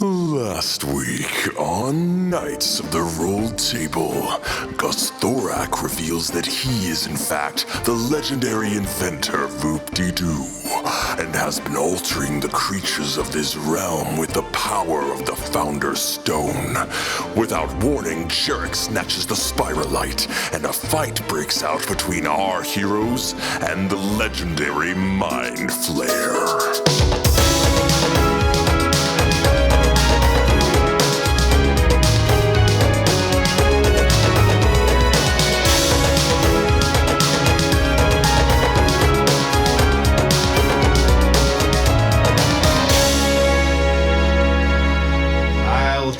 Last week on Knights of the Rolled Table, Gussthorak reveals that he is in fact the legendary inventor Voop-de-Doo, and has been altering the creatures of this realm with the power of the Founder's Stone. Without warning, Jerik snatches the Spiralite, and a fight breaks out between our heroes and the legendary Mind Flayer.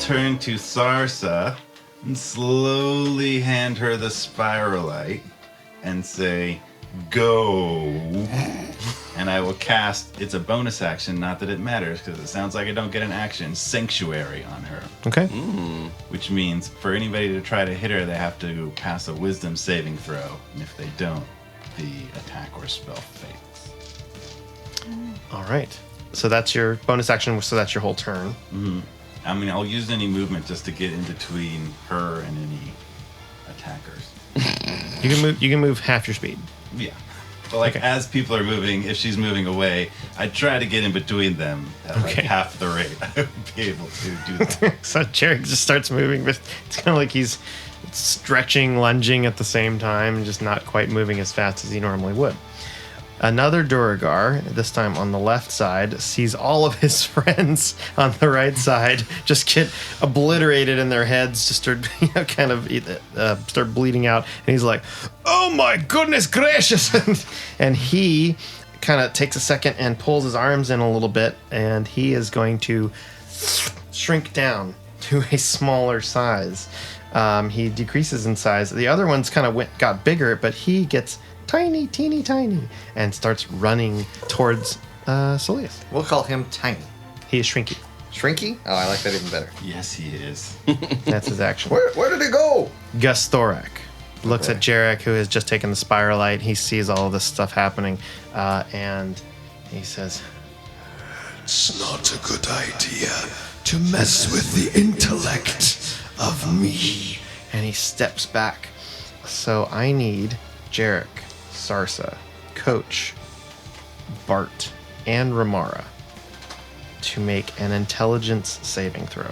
Turn to Sarsa and slowly hand her the Spiralite and say, go. And I will cast, it's a bonus action, not that it matters, because it sounds like I don't get an action, Sanctuary on her. Okay. Which means for anybody to try to hit her, they have to pass a wisdom saving throw. And if they don't, the attack or spell fails. All right. So that's your bonus action, so that's your whole turn. Mm-hmm. I mean, I'll use any movement just to get in between her and any attackers. You can move half your speed. Yeah. But like as people are moving, if she's moving away, I try to get in between them at like half the rate. I would be able to do that. So Jerik just starts moving, but it's kind of like he's stretching, lunging at the same time, just not quite moving as fast as he normally would. Another Duergar, this time on the left side, sees all of his friends on the right side just get obliterated in their heads, just start, start bleeding out. And he's like, "Oh my goodness gracious!" And he kind of takes a second and pulls his arms in a little bit, and he is going to shrink down to a smaller size. He decreases in size. The other ones kind of got bigger, but he gets tiny, teeny, tiny, and starts running towards Saeleas. We'll call him Tiny. He is Shrinky. Shrinky? Oh, I like that even better. Yes, he is. That's his action. Where did it go? Gussthorak looks at Jerik, who has just taken the Spiralite. He sees all of this stuff happening, and he says, "It's not a good idea to mess with the intellect of me." And he steps back. So I need Jerik, Sarsa, Coach, Bart, and Remara to make an intelligence saving throw.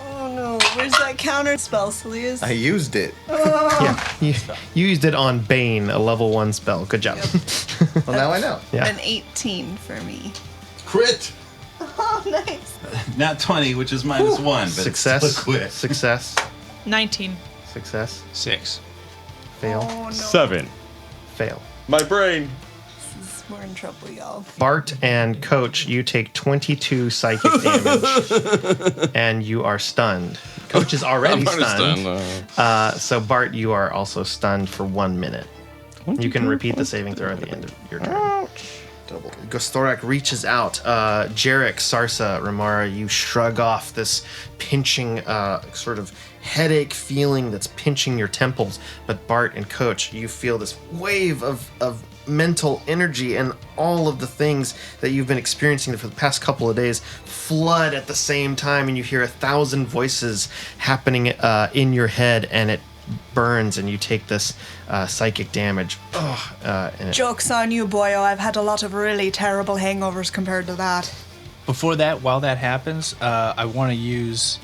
Oh no, where's that counter spell, Saeleas? I used it. Yeah, you used it on Bane, a level 1 spell. Good job. Well, now I know. Yeah. An 18 for me. Crit! Oh, nice. Not 20, which is -1, but Success. it's still a quit. Success. 19. Success. 6. Fail. Oh no. 7. Fail. My brain. We're in trouble, y'all. Bart and Coach, you take 22 psychic damage, and you are stunned. Coach is already stunned. So Bart, you are also stunned for 1 minute. You can repeat the saving throw at the end of your turn. Double. Gussthorak reaches out. Jerik, Sarsa, Remara, you shrug off this pinching sort of headache feeling that's pinching your temples. But Bart and Coach, you feel this wave of mental energy, and all of the things that you've been experiencing for the past couple of days flood at the same time, and you hear 1,000 voices happening in your head, and it burns, and you take this psychic damage. Joke's on you, boyo. I've had a lot of really terrible hangovers compared to that. Before that, while that happens, I want to use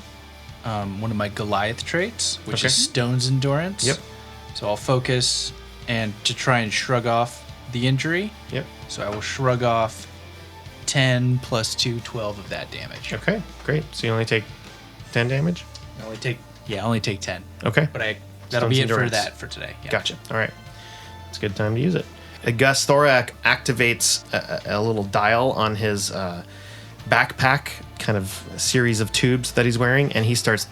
one of my Goliath traits, which is Stone's Endurance. Yep. So I'll focus and to try and shrug off the injury. Yep. So I will shrug off 10 plus 2, 12 of that damage. Okay, great. So you only take 10 damage? I only take 10. Okay. But that'll Stone's be Endurance. it for that for today. Yeah. Gotcha. All right. It's a good time to use it. Gussthorak activates a little dial on his backpack, kind of a series of tubes that he's wearing, and he starts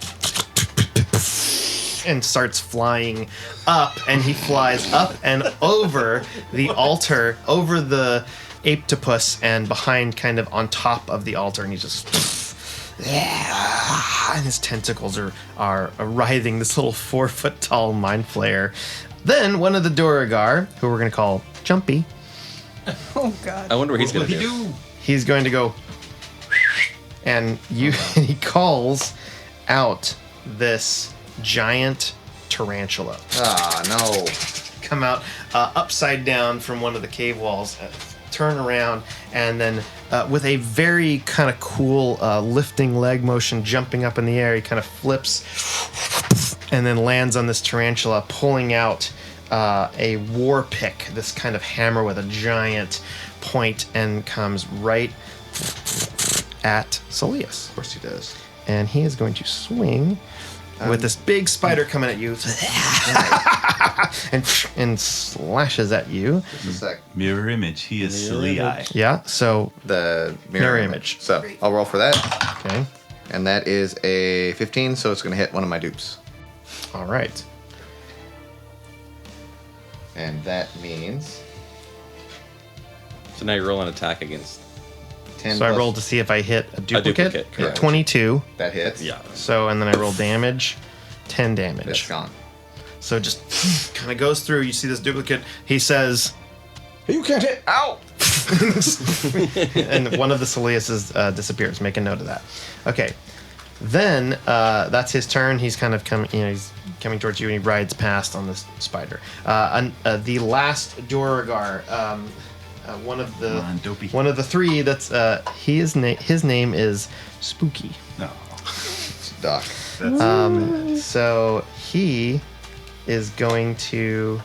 flying up, and he flies up and over the altar, over the Aptopus, and behind, kind of on top of the altar, and he just and his tentacles are writhing this little 4-foot tall Mind Flayer. Then one of the Duergar, who we're going to call Jumpy, Oh, God. I wonder what he's going to do. he's going to go And he calls out this giant tarantula. Ah, no. Come out upside down from one of the cave walls, turn around, and then with a very kind of cool lifting leg motion, jumping up in the air, he kind of flips and then lands on this tarantula, pulling out a war pick, this kind of hammer with a giant point, and comes right at Saeleas. Of course he does. And he is going to swing with this big spider coming at you and slashes at you. Just a sec. Mirror image. He is Saeleas. Yeah, so The Mirror image. So I'll roll for that. okay. And that is a 15, so it's going to hit one of my dupes. All right. And that means So now you roll an attack against. 10 So I plus- rolled to see if I hit a duplicate. duplicate, correct. 22. That hits. Yeah. So, and then I roll damage. 10 That's damage. gone. So it just kind of goes through. You see this duplicate. He says, You can't hit. Ow! and one of the Saeleas disappears. Make a note of that. Okay. Then that's his turn. He's kind of coming. He's coming towards you, and he rides past on this spider. The last Duragar, one of the Come on, dopey. one of the three. That's his name is Spooky. No. Doc. That's So he is going to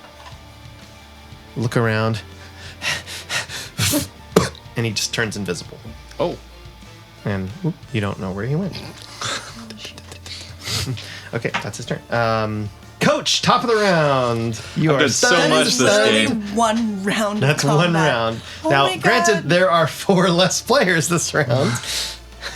look around, and he just turns invisible. Oh. And whoop, you don't know where he went. Okay, that's his turn. Coach, top of the round. You I've are done so stunned. much this That game. is one round. That's of one combat. round. Oh Now, my granted, God. there are 4 less players this round.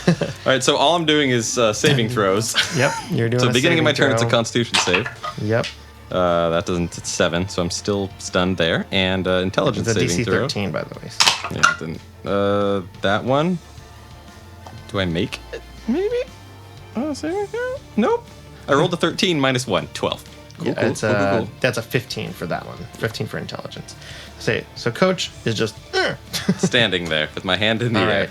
All right, so all I'm doing is saving throws. Yep, you're doing. So a beginning of my saving turn, it's a throw. Constitution save. Yep, That doesn't. It's 7, so I'm still stunned there. And intelligence it's a saving DC throw. 13, by the way. Yeah, then that one. Do I make it? Maybe. Saving throw? Nope. I rolled a 13 minus 1, 12. Cool, Yeah, cool, it's cool, cool, cool. that's a 15 for that one. 15 for intelligence. So Coach is just. Standing there with my hand in the All air. right.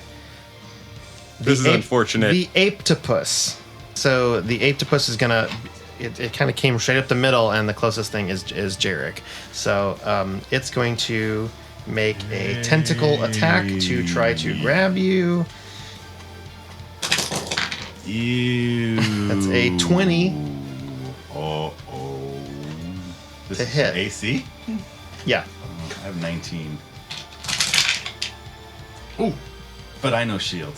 This is ape- unfortunate. The apetopus. So the apetopus is gonna. It kind of came straight up the middle, and the closest thing is Jerik. So it's going to make a tentacle attack to try to grab you. Ew. That's a 20 Oh. This to is hit. AC? Yeah. I have 19. Ooh. But I know shield.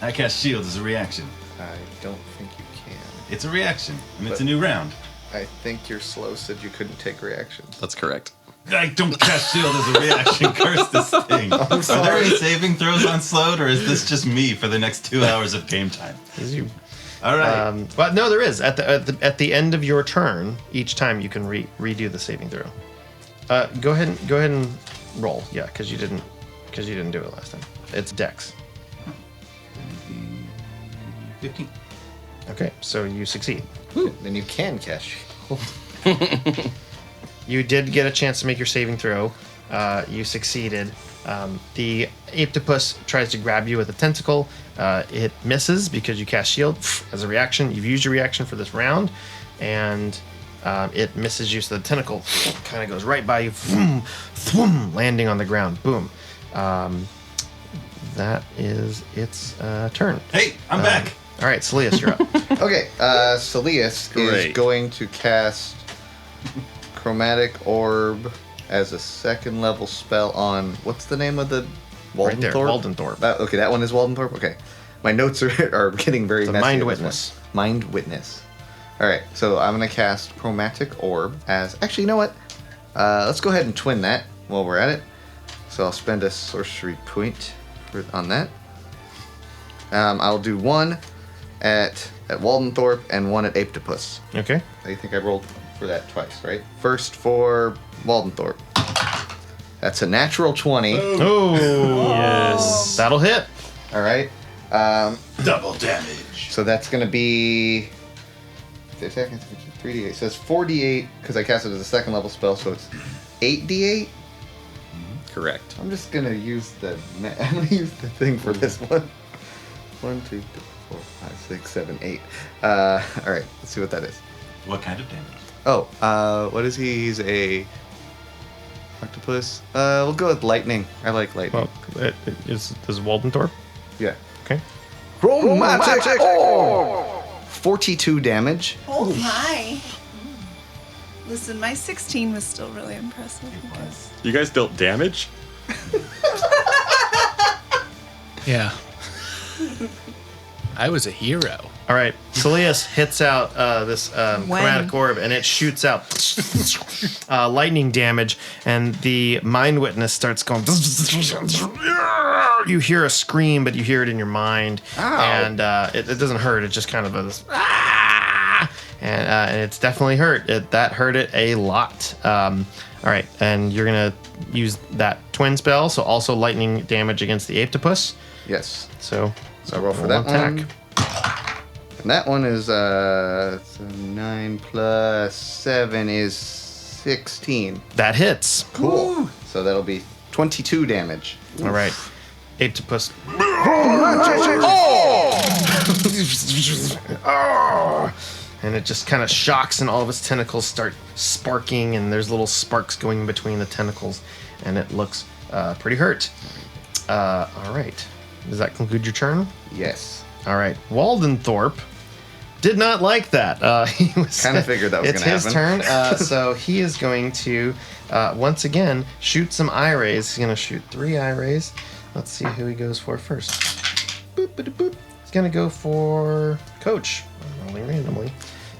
I cast shield as a reaction. I don't think you can. It's a reaction. I mean, it's a new round. I think your slow said you couldn't take reactions. That's correct. I don't cast shield as a reaction. Curse this thing. Are there any saving throws on slowed, or is this just me for the next 2 hours of game time? All right. Well, no, there is at the end of your turn. Each time you can redo the saving throw. Go ahead and roll. Yeah, because you didn't do it last time. It's Dex. 15. Okay, so you succeed. Then you can cast shield. You did get a chance to make your saving throw. You succeeded. The apetopus tries to grab you with a tentacle. It misses because you cast shield as a reaction. You've used your reaction for this round, and it misses you. So the tentacle kind of goes right by you, landing on the ground. Boom. That is its turn. Hey, I'm back. All right, Saeleas, you're up. Okay, Saeleas is Great. going to cast Chromatic Orb as a 2nd level spell on, what's the name of the Right there, Waldenthorpe? Waldenthorpe. Okay, that one is Waldenthorpe? Okay. My notes are getting very The messy. Mind at this Witness. point. Mind Witness. Alright, so I'm going to cast Chromatic Orb as... Actually, you know what? Let's go ahead and twin that while we're at it. So I'll spend a sorcery point on that. I'll do one at Waldenthorpe and one at Apetopus. Okay. I think I rolled for that twice, right? First for Waldenthorpe. That's a natural 20. Oh, yes. That'll hit. All right. Double damage. So that's going to be... 3d8. So it's 4d8 because I cast it as a 2nd level spell, so it's 8d8. Correct. I'm just going to use the thing for this one. 1, 2, 3, 4, 5, 6, 7, 8. All right, let's see what that is. What kind of damage? Oh, what is he? He's a octopus. We'll go with lightning. I like lightning. Well, this is Waldendorp. Yeah. Okay. Chromatic Orb! 42 damage. Oh my. Listen, my 16 was still really impressive. You guys dealt damage? Yeah. I was a hero. All right. Saeleas hits out this chromatic orb, and it shoots out lightning damage, and the mind witness starts going. You hear a scream, but you hear it in your mind, and it doesn't hurt. It just kind of a and it's definitely hurt. That hurt it a lot. All right, and you're gonna use that twin spell, so also lightning damage against the Aptopus. Yes. So I'll roll for that one. And that one is so 9 plus 7 is 16. That hits. Cool. Woo. So that'll be 22 damage. All right. Aptopus. And it just kind of shocks, and all of its tentacles start sparking, and there's little sparks going in between the tentacles, and it looks pretty hurt. All right. Does that conclude your turn? Yes. All right. Waldendorp did not like that. He was kind of figured that was going to happen. It's his turn. So he is going to once again shoot some eye rays. He's going to shoot 3 eye rays. Let's see who he goes for first. Boop, boop, boop. He's going to go for Coach. I'm rolling randomly.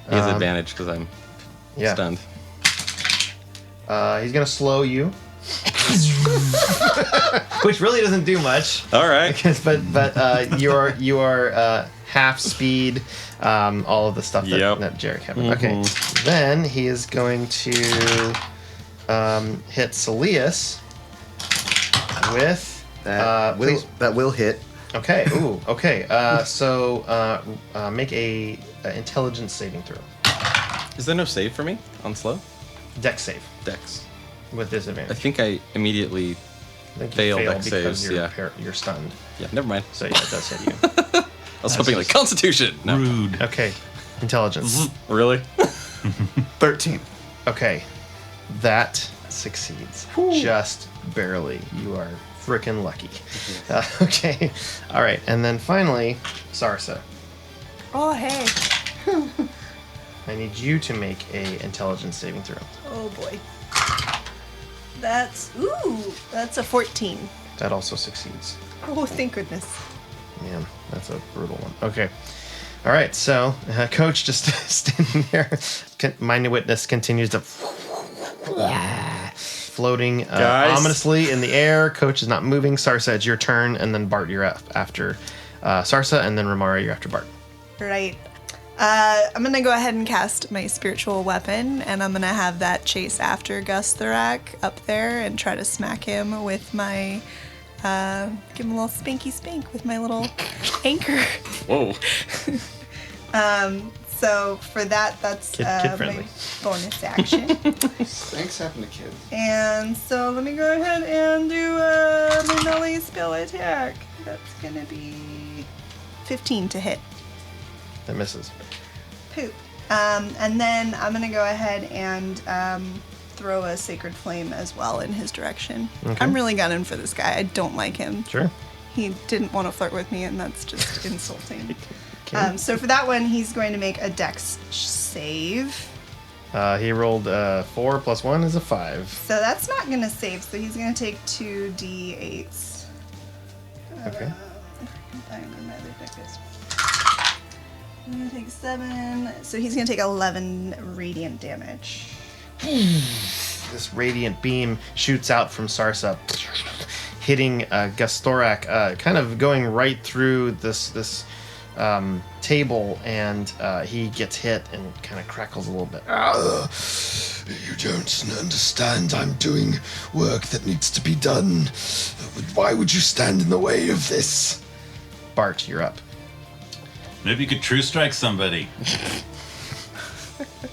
He has advantage because I'm stunned. He's going to slow you. Which really doesn't do much. All right. But you are half speed, all of the stuff that Jerik had. Mm-hmm. Okay. Then he is going to hit Saeleas with that will hit. Okay. Ooh. Okay. So make a intelligence saving throw. Is there no save for me on slow? Dex save Dex. with disadvantage. I think I immediately I think you failed fail dex because saves. you're stunned. Yeah, never mind. So yeah, it does hit you. I was hoping like Constitution. No. Rude. Okay. Intelligence. Really? 13. Okay. That succeeds. Just barely. You are freaking lucky. Okay. All right. And then finally, Sarsa. Oh, hey. I need you to make a intelligence saving throw. Oh, boy. That's a 14. That also succeeds. Oh, thank goodness. Man, that's a brutal one. Okay. All right. So, Coach just standing there. Mind Witness continues to floating ominously in the air. Coach is not moving. Sarsa, it's your turn, and then Bart, you're up after Sarsa, and then Remara, you're after Bart. Right. I'm going to go ahead and cast my spiritual weapon, and I'm going to have that chase after Gussthorak up there and try to smack him with my, give him a little spanky spank with my little anchor. Whoa. So for that, that's Kid my friendly. bonus action. Thanks happen to kids. And so let me go ahead and do my melee spell attack. That's going to be 15 to hit. That misses. Poop. And then I'm going to go ahead and throw a sacred flame as well in his direction. Okay. I'm really gunning for this guy. I don't like him. Sure. He didn't want to flirt with me, and that's just insulting. Okay. So for that one, he's going to make a dex save. He rolled 4 plus 1 is a 5. So that's not going to save, so he's going to take 2 d8s. Okay. I'm going to take 7. So he's going to take 11 radiant damage. This radiant beam shoots out from Sarsa, hitting Gussthorak, kind of going right through this table, and he gets hit and kind of crackles a little bit. You don't understand. I'm doing work that needs to be done. Why would you stand in the way of this? Bart, you're up. Maybe you could true strike somebody.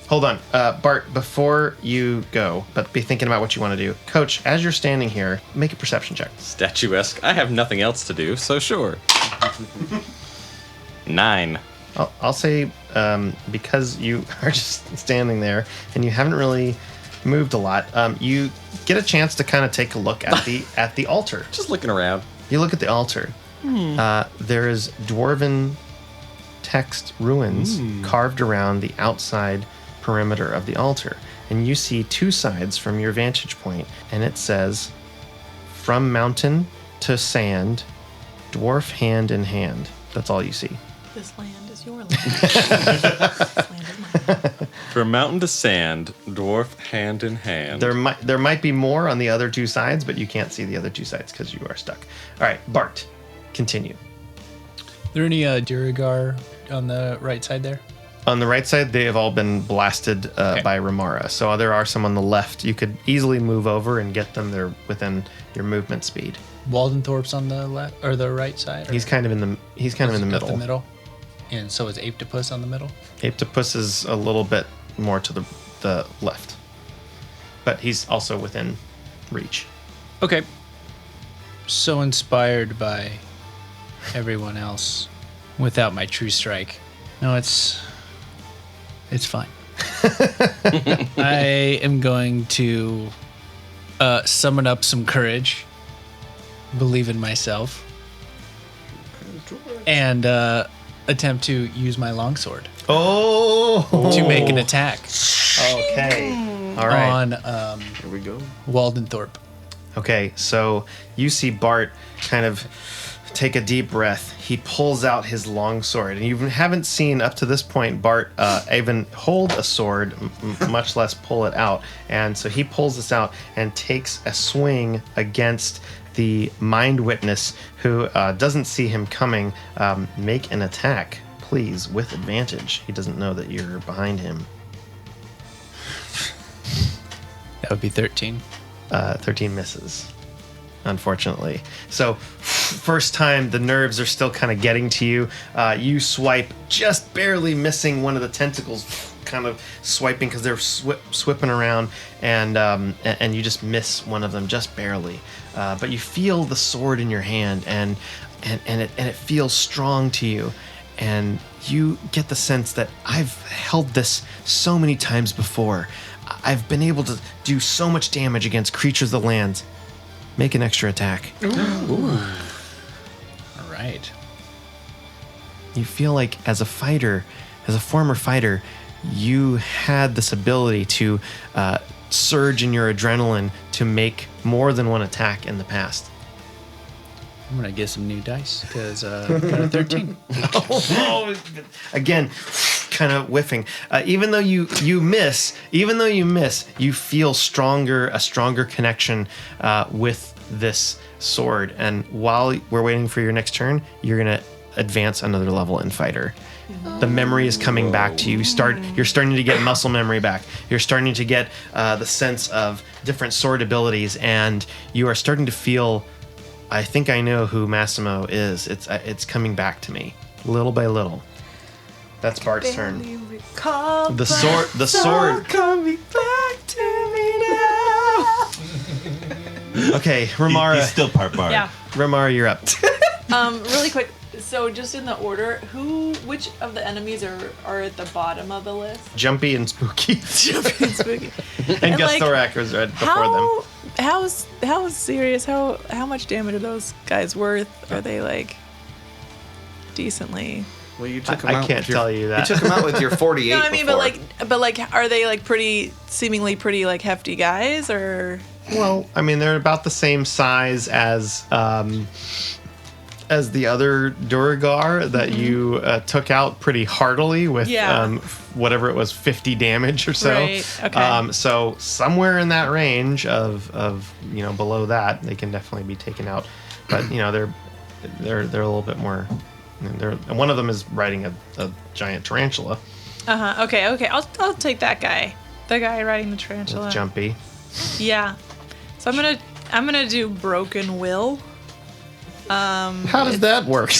Hold on. Bart, before you go, but be thinking about what you want to do. Coach, as you're standing here, make a perception check. Statuesque. I have nothing else to do, so sure. 9. I'll say because you are just standing there and you haven't really moved a lot, you get a chance to kind of take a look at the altar. Just looking around. You look at the altar. There is dwarven text ruins carved around the outside perimeter of the altar. And you see two sides from your vantage point, and it says, "From mountain to sand, dwarf hand in hand." That's all you see. This land is your land. This land is mine. From mountain to sand, dwarf hand in hand. There might be more on the other two sides, but you can't see the other two sides because you are stuck. All right, Bart, continue. Are there any Dirigar on the right side there? On the right side, they have all been blasted by Remara. So there are some on the left. You could easily move over and get them. They're within your movement speed. Waldenthorpe's on the left or the right side? He's kind of in the middle. The middle. And so is Apetopus on the middle? Apetopus is a little bit more to the left. But he's also within reach. Okay. So inspired by everyone else without my true strike. No, it's fine. I am going to summon up some courage, believe in myself, and attempt to use my longsword to make an attack Okay. All right. on Here we go. Waldenthorpe. Okay, so you see Bart kind of take a deep breath. He pulls out his longsword, and you haven't seen up to this point Bart even hold a sword, much less pull it out. And so he pulls this out and takes a swing against the mind witness, who doesn't see him coming. Make an attack, please, with advantage. He doesn't know that you're behind him. That would be 13. 13 misses, unfortunately. So, first time, the nerves are still kind of getting to you. You swipe, just barely missing one of the tentacles, kind of swiping because they're swipping around, and you just miss one of them just barely. But you feel the sword in your hand, and it feels strong to you. And you get the sense that I've held this so many times before. I've been able to do so much damage against creatures of the lands. Make an extra attack. All right. You feel like as a fighter, as a former fighter, you had this ability to surge in your adrenaline to make more than one attack in the past. I'm going to get some new dice because I got a 13. Again, kind of whiffing. Even though you miss, you feel a stronger connection with this sword. And while we're waiting for your next turn, you're going to advance another level in fighter. The memory is coming back to you. You're starting to get muscle memory back. You're starting to get the sense of different sword abilities, and you are starting to feel, I think I know who Massimo is. It's coming back to me, little by little. That's Bart's turn. The sword coming back to me now. Okay, Remara. He's still part Bart. Yeah. Remara, you're up. Really quick. So just in the order, which of the enemies are at the bottom of the list? Jumpy and Spooky. Jumpy and Spooky. And Gussthorak was right before them. How serious? How much damage are those guys worth? Are they like decently? Well, you took him I out. can't tell you that. You took him out with your 48. No, I mean, before. but like, are they like seemingly pretty like hefty guys, or? Well, I mean, they're about the same size as the other Duragar that you took out pretty heartily with whatever it was, 50 damage or so. Right. Okay. So somewhere in that range of below that, they can definitely be taken out. But they're a little bit more. And one of them is riding a giant tarantula. Okay. I'll take that guy. The guy riding the tarantula. That's Jumpy. Yeah. So I'm gonna do Broken Will. How does that work?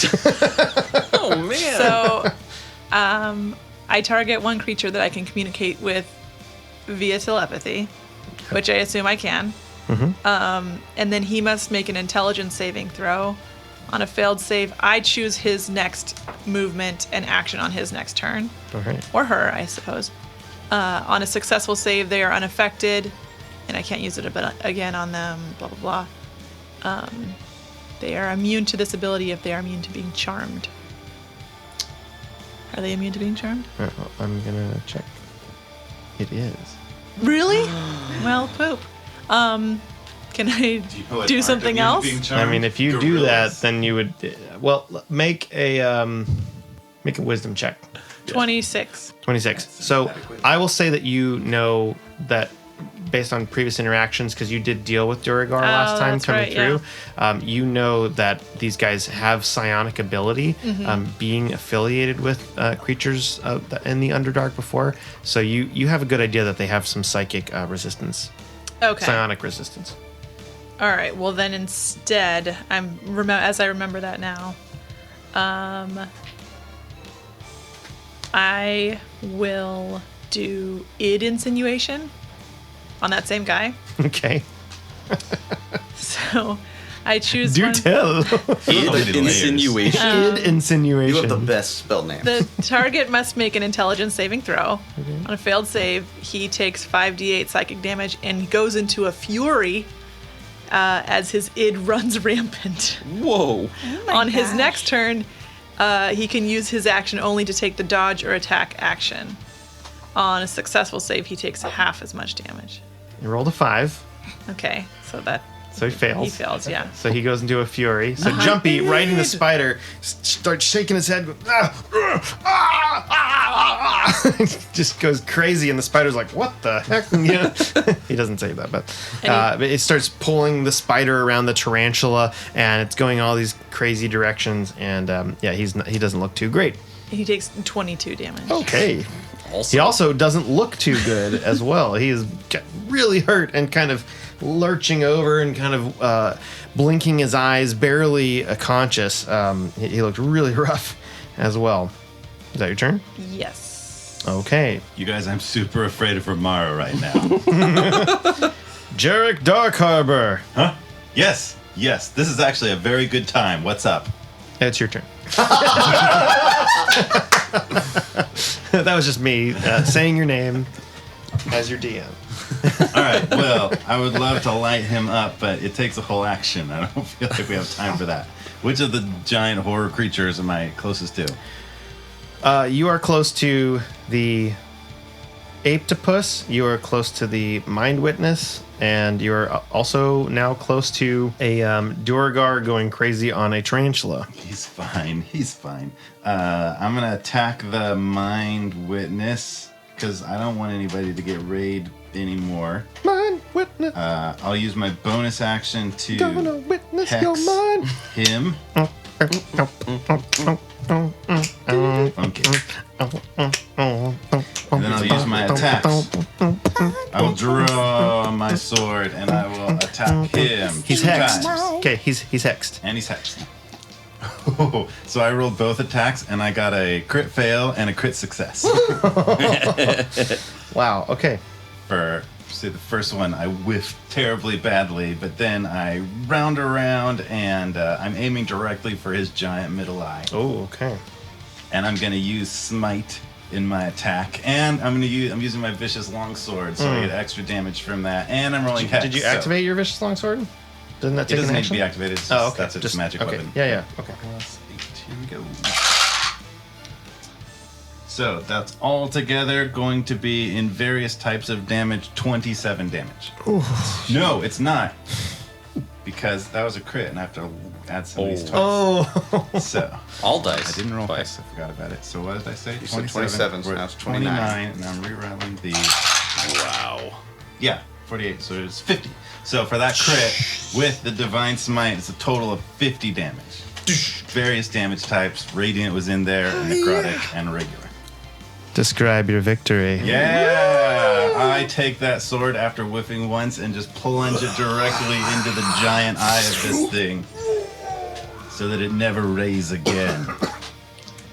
Oh, man. So, I target one creature that I can communicate with via telepathy, which I assume I can. Mm-hmm. And then he must make an intelligence saving throw On a failed save, I choose his next movement and action on his next turn. Okay. Or her, I suppose. On a successful save, they are unaffected, and I can't use it again on them, blah, blah, blah. They are immune to this ability if they are immune to being charmed. Are they immune to being charmed? I'm going to check. It is. Really? Well, poop. Can I do something else? I mean, if you do that, then you would... Well, make a wisdom check. 26. 26. So I will say that you know that based on previous interactions, because you did deal with Duragar last time that's coming right, through, you know that these guys have psionic ability, being affiliated with creatures in the Underdark before. So you have a good idea that they have some psychic resistance, Okay. psionic resistance. All right. Well, then instead, as I remember that now, I will do id insinuation on that same guy. Okay. So I choose Do one. tell. Id insinuation. Id insinuation. You have the best spell name. The target must make an intelligence saving throw. On a failed save, he takes 5d8 psychic damage and goes into a fury as his id runs rampant. Whoa. On his next turn, he can use his action only to take the dodge or attack action. On a successful save, he takes half as much damage. You rolled a 5, Okay, so so he fails. he fails, yeah. So he goes into a fury. So Jumpy, riding the spider, starts shaking his head. Just goes crazy, and the spider's like, "What the heck?" You know? He doesn't say that, but it starts pulling the spider around the tarantula, and it's going all these crazy directions. And he doesn't look too great. He takes 22 damage. Okay. He also doesn't look too good as well. He is really hurt and kind of lurching over and kind of blinking his eyes, barely conscious. He looked really rough as well. Is that your turn? Yes. Okay. You guys, I'm super afraid of Remara right now. Jerik Dark Harbor. Huh? Yes. This is actually a very good time. What's up? It's your turn. That was just me saying your name as your DM. All right. Well, I would love to light him up, but it takes a whole action. I don't feel like we have time for that. Which of the giant horror creatures am I closest to? You are close to the Aptopus. You are close to the Mind Witness, and you are also now close to a Duragar going crazy on a tarantula. He's fine. I'm gonna attack the Mind Witness because I don't want anybody to get raid anymore. Mind Witness. I'll use my bonus action to Gonna witness hex your mind. him. Okay. And then I'll use my attacks. I will draw my sword and I will attack him. He's two hexed. times. Okay, he's hexed. And he's hexed. So I rolled both attacks and I got a crit fail and a crit success. Wow. Okay. See, the first one I whiffed terribly badly, but then I round around and I'm aiming directly for his giant middle eye. Oh. Okay. And I'm gonna use smite in my attack, and I'm using my vicious longsword, so I get extra damage from that. And I'm rolling hex. Did you so activate your vicious longsword? Doesn't that It take doesn't an need to action? be activated. It's Oh, just, okay. that's a magic okay. weapon. Yeah. Okay. Plus 8. Here we go. So that's all together going to be in various types of damage, 27 damage. No, it's not. Because that was a crit, and I have to add some of these twice. Oh. So All dice. I didn't roll twice. twice. I forgot about it. So what did I say? You said 27, so We're now at it's 29. and I'm rerolling the... Wow. Yeah, 48, so it's 50. So for that crit, with the Divine Smite, it's a total of 50 damage. Various damage types. Radiant was in there, necrotic, and regular. Describe your victory. Yeah! I take that sword after whiffing once and just plunge it directly into the giant eye of this thing. So that it never raise again.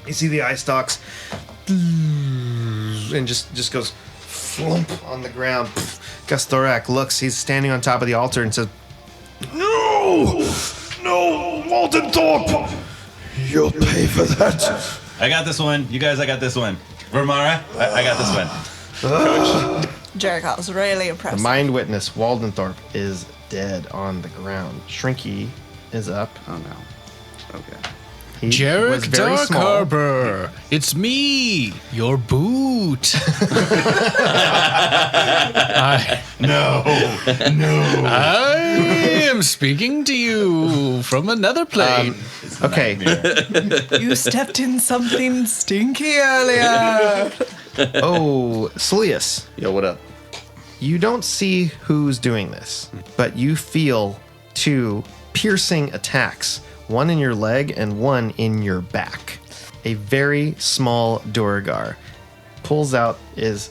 You see the eye stalks and just goes flump on the ground. Gussthorak looks. He's standing on top of the altar and says, "No, won't Waldenthorpe! You'll pay for that. I got this one. You guys, I got this one. Remara, I got this one. Jerik, I was really The impressed. mind witness, Waldenthorpe, is dead on the ground. Shrinky is up. Oh no. Okay. He was Jerik very Dark small. Harbor, it's me, your boot. No. I am speaking to you from another plane. Okay. You stepped in something stinky earlier. Oh, Saeleas. Yo, what up? You don't see who's doing this, but you feel two piercing attacks, one in your leg and one in your back. A very small Duergar pulls out, is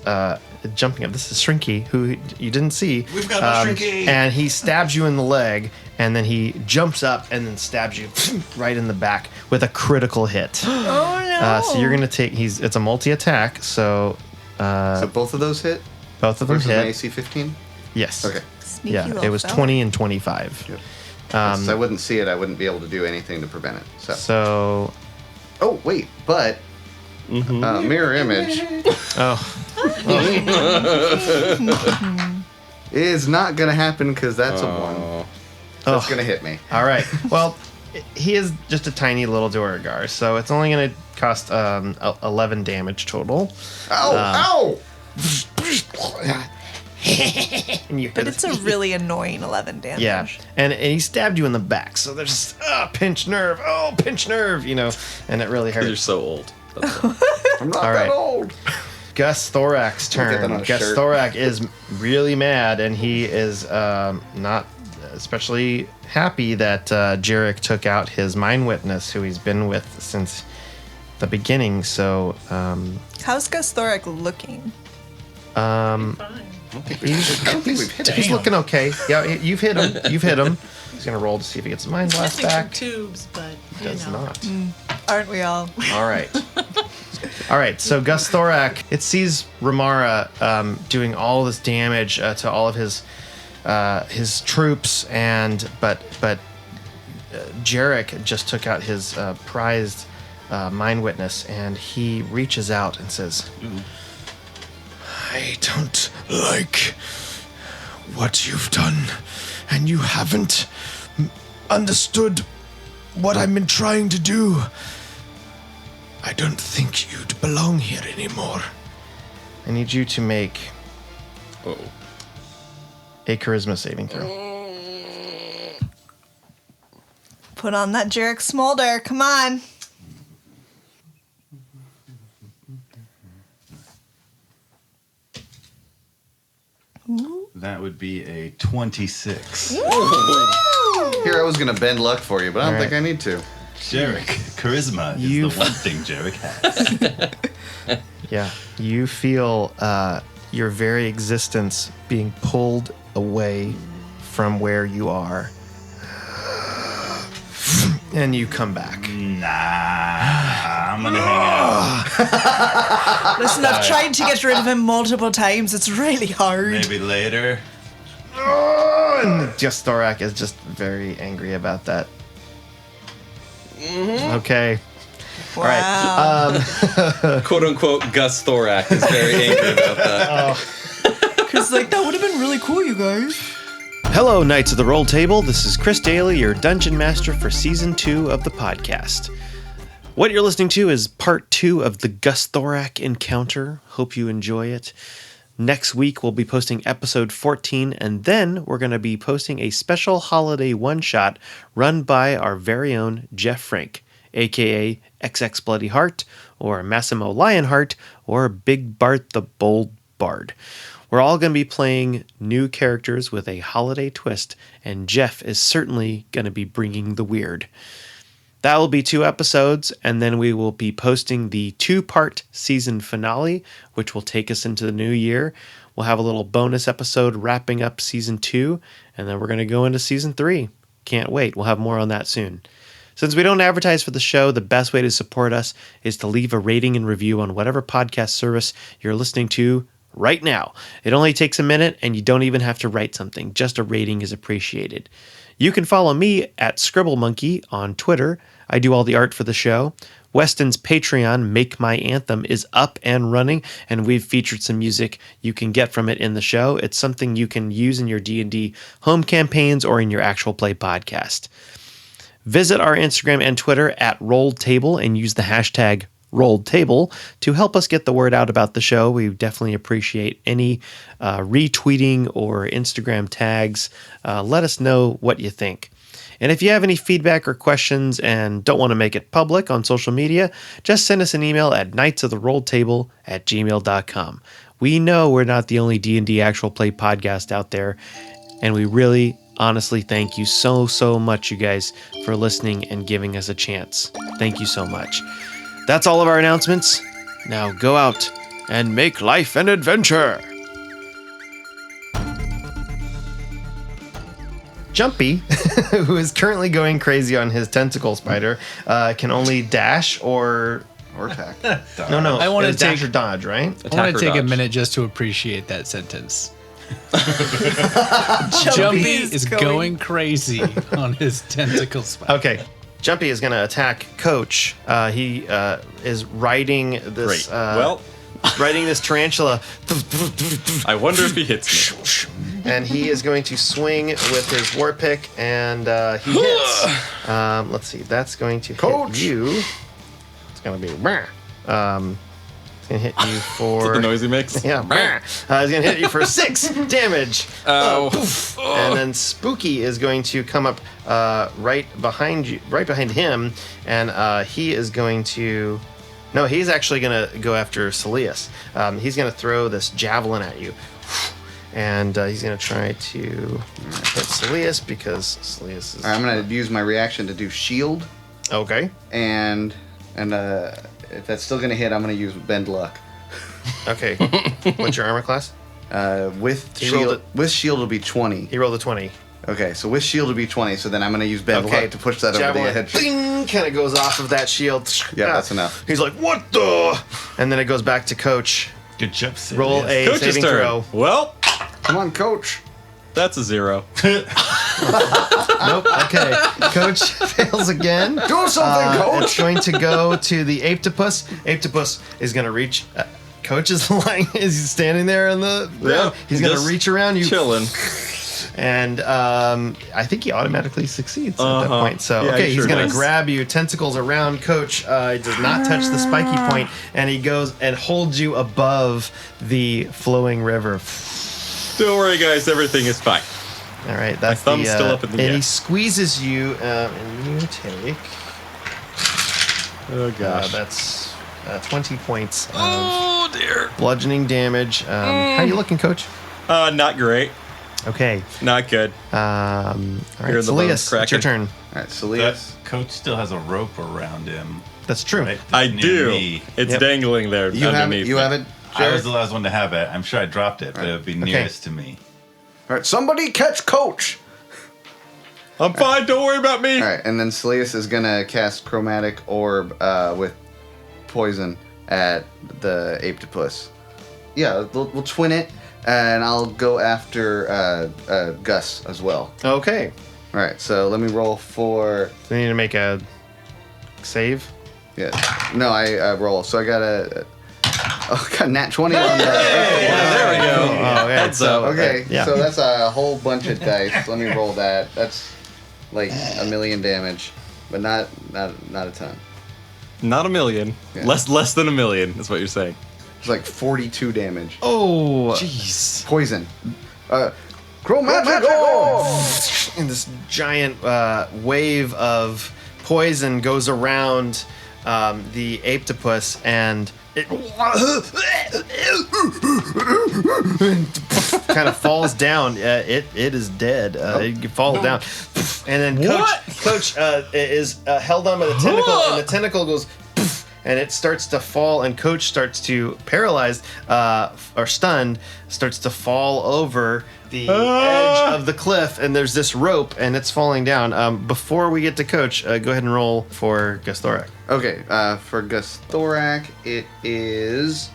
jumping up. This is Shrinky, who you didn't see. We've got no Shrinky. And he stabs you in the leg, and then he jumps up and then stabs you right in the back with a critical hit. Oh no. So you're gonna take. It's a multi-attack. So So both of those hit? both of them Versus an hit. AC 15? Yes. Okay. Sneaky Yeah, little it was fella. 20 and 25. Yep. Since I wouldn't see it, I wouldn't be able to do anything to prevent it. So. So, Oh, wait, but mirror image oh, is not going to happen because that's a 1. So it's Oh. going to hit me. all right. Well, he is just a tiny little Duergar, so it's only going to cost 11 damage total. Ow! And you But hit it's a really annoying 11 damage. yeah, and he stabbed you in the back, so there's pinch nerve, pinch nerve, and it really You're hurts. so old. That's all. I'm not All that right. old. Gussthorak's We'll get that turn. on a shirt. Gussthorak is really mad, and he is not especially happy that Jerik took out his mind witness, who he's been with since the beginning. So How's Gussthorak looking? I don't think we've hit he's it. looking okay. Yeah, you've hit him. You've hit him. He's gonna roll to see if he gets his mind blast Missing some back. tubes, but Does not. Aren't we all? All right. All right. So Gussthorak, it sees Remara doing all this damage to all of his troops, but Jerik just took out his prized mind witness, and he reaches out and says, I don't like what you've done, and you haven't understood what I've been trying to do. I don't think you'd belong here anymore. I need you to make Oh. a charisma saving throw. Put on that Jerik smolder. Come on. That would be a 26. Here, I was going to bend luck for you, but I don't think I need to. Jerik, charisma is You've- the one thing Jerik has. Yeah. You feel your very existence being pulled away from where you are. And you come back. Nah, I'm gonna hang out. Listen, I've tried to get rid of him multiple times. It's really hard. Maybe later. And Gussthorak is just very angry about that. Okay. Wow. Quote unquote Gussthorak is very angry about that. Because, like, that would have been really cool, you guys. Hello, Knights of the Roll Table. This is Chris Daly, your Dungeon Master for Season 2 of the podcast. What you're listening to is Part 2 of the Gussthorak encounter. Hope you enjoy it. Next week, we'll be posting Episode 14, and then we're going to be posting a special holiday one-shot run by our very own Jeff Frank, a.k.a. XX Bloody Heart, or Massimo Lionheart, or Big Bart the Bold Bard. We're all going to be playing new characters with a holiday twist, and Jeff is certainly going to be bringing the weird. That will be 2 episodes, and then we will be posting the 2-part season finale, which will take us into the new year. We'll have a little bonus episode wrapping up season 2, and then we're going to go into season 3. Can't wait. We'll have more on that soon. Since we don't advertise for the show, the best way to support us is to leave a rating and review on whatever podcast service you're listening to right now. It only takes a minute, and you don't even have to write something. Just a rating is appreciated. You can follow me at ScribbleMonkey on Twitter. I do all the art for the show. Weston's Patreon, Make My Anthem, is up and running, and we've featured some music you can get from it in the show. It's something you can use in your D&D home campaigns or in your actual play podcast. Visit our Instagram and Twitter at RolledTable and use the hashtag RolledTable to help us get the word out about the show. We definitely appreciate any retweeting or Instagram tags. Let us know what you think. And if you have any feedback or questions and don't want to make it public on social media, just send us an email at knightsoftherolledtable@gmail.com. We know we're not the only D&D actual play podcast out there, and we really, honestly thank you so much, you guys, for listening and giving us a chance. Thank you so much. That's all of our announcements. Now go out and make life an adventure. Jumpy, who is currently going crazy on his tentacle spider, can only dash or attack. no. I want to dash take or dodge, right? I want to take a dodge. minute just to appreciate that sentence. Jumpy Jumpy is going crazy on his tentacle spider. Okay. Jumpy is going to attack Coach. He is riding this. Great. Riding this tarantula. I wonder if he hits me. And he is going to swing with his war pick, and he hits. Let's see. That's going to hit you. It's going to be. It's going to hit you for. The noise he makes? Yeah. He's going to hit you for 6 damage. Oh. And then Spooky is going to come up right behind him, and he is going to. No, he's actually going to go after Saeleas. He's going to throw this javelin at you. And he's going to try to hit Saeleas because Saeleas is... All right, I'm going to use my reaction to do shield. Okay. And if that's still going to hit, I'm going to use bend luck. Okay. What's your armor class? With He rolled shield, with shield will be 20. He rolled a 20. Okay, so with shield will be 20. So then I'm going to use bend luck to push that over the Javelin, edge. ding, kind of goes off of that shield. Yeah, that's enough. He's like, what the? And then it goes back to Coach. Good job, Saeleas. Roll a Coach's saving turn. throw. Well, Come on, coach. that's a 0. Nope. Okay. Coach fails again. Do something, coach. It's going to go to the Aptopus. Aptopus is going to reach. Coach is lying. Is he standing there on the ground? He's going to just reach around you. Chilling. And I think he automatically succeeds at that point. So, Yeah, okay, he he's sure going to does. grab you, tentacles around Coach. He does not touch the spiky point, and he goes and holds you above the flowing river. Don't worry, guys. Everything is fine. All right, that's thumb's the, still up in the and air. he squeezes you, and you take. Oh, gosh. That's 20 points of Oh, dear. bludgeoning damage. How you looking, Coach? Not great. Okay. Not good. All right, Hear the bones Saeleas, it's your cracking. turn. All right, That Saeleas. coach still has a rope around him. That's true. Right? I Near do. me. It's Yep. dangling there You have it. underneath You me. have it. I was Jerik? the last one to have it. I'm sure I dropped it, but it would be nearest to me. All right, somebody catch coach. I'm fine. Don't worry about me. All right, and then Saeleas is gonna cast chromatic orb with poison at the Aptopus. Yeah, we'll twin it, and I'll go after Gus as well. Okay. All right, so let me roll for. So you need to make a save. Yeah, no, I roll. So I got got a nat 20 on the. There we go. Oh, okay. So Okay, yeah. so that's a whole bunch of dice. Let me roll that. That's like 1,000,000 damage, but not a ton. Not 1,000,000. Yeah. Less than 1,000,000 is what you're saying. It's like 42 damage. Oh. Jeez. Poison. Chromatic orb. And this giant wave of poison goes around the Aptopus, and it kind of falls down. It is dead. It falls down, and then Coach is held on by the tentacle, and the tentacle goes. And it starts to fall, and Coach starts to paralyzed or stunned, starts to fall over the edge of the cliff, and there's this rope, and it's falling down. Before we get to Coach, go ahead and roll for Gussthorak. Okay, for Gussthorak, it is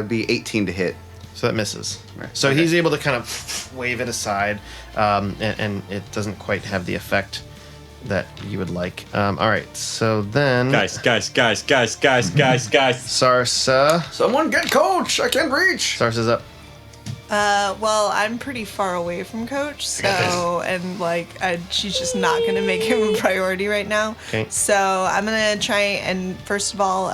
be 18 to hit. So that misses. Right. So Okay. he's able to kind of wave it aside, and it doesn't quite have the effect that you would like. All right, so then... Guys. Sarsa. Someone get Coach! I can't reach! Sarsa's up. Well, I'm pretty far away from Coach, so and like she's just not gonna make him a priority right now. Okay. So I'm gonna try and first of all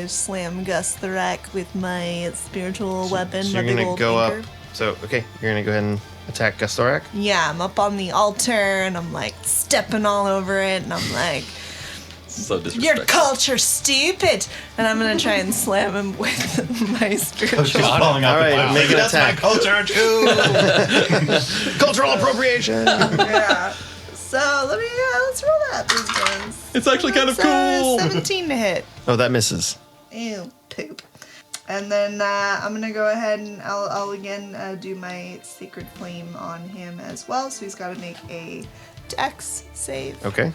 slam Gussthorak with my spiritual weapon. So my you're big gonna old go anchor. up. So okay, you're gonna go ahead and attack Gussthorak. Yeah, I'm up on the altar and I'm like stepping all over it, and I'm like, So "Your disrespectful. culture's stupid," and I'm gonna try and slam him with my spiritual. She's falling off All the right, cloud. make an That's attack. my culture too. Cultural appropriation. Yeah. So let's roll that business. It's actually kind of That's, cool. 17 to hit. Oh, that misses. Ew, poop. And then I'm gonna go ahead and I'll again do my sacred flame on him as well. So he's got to make a Dex save. Okay,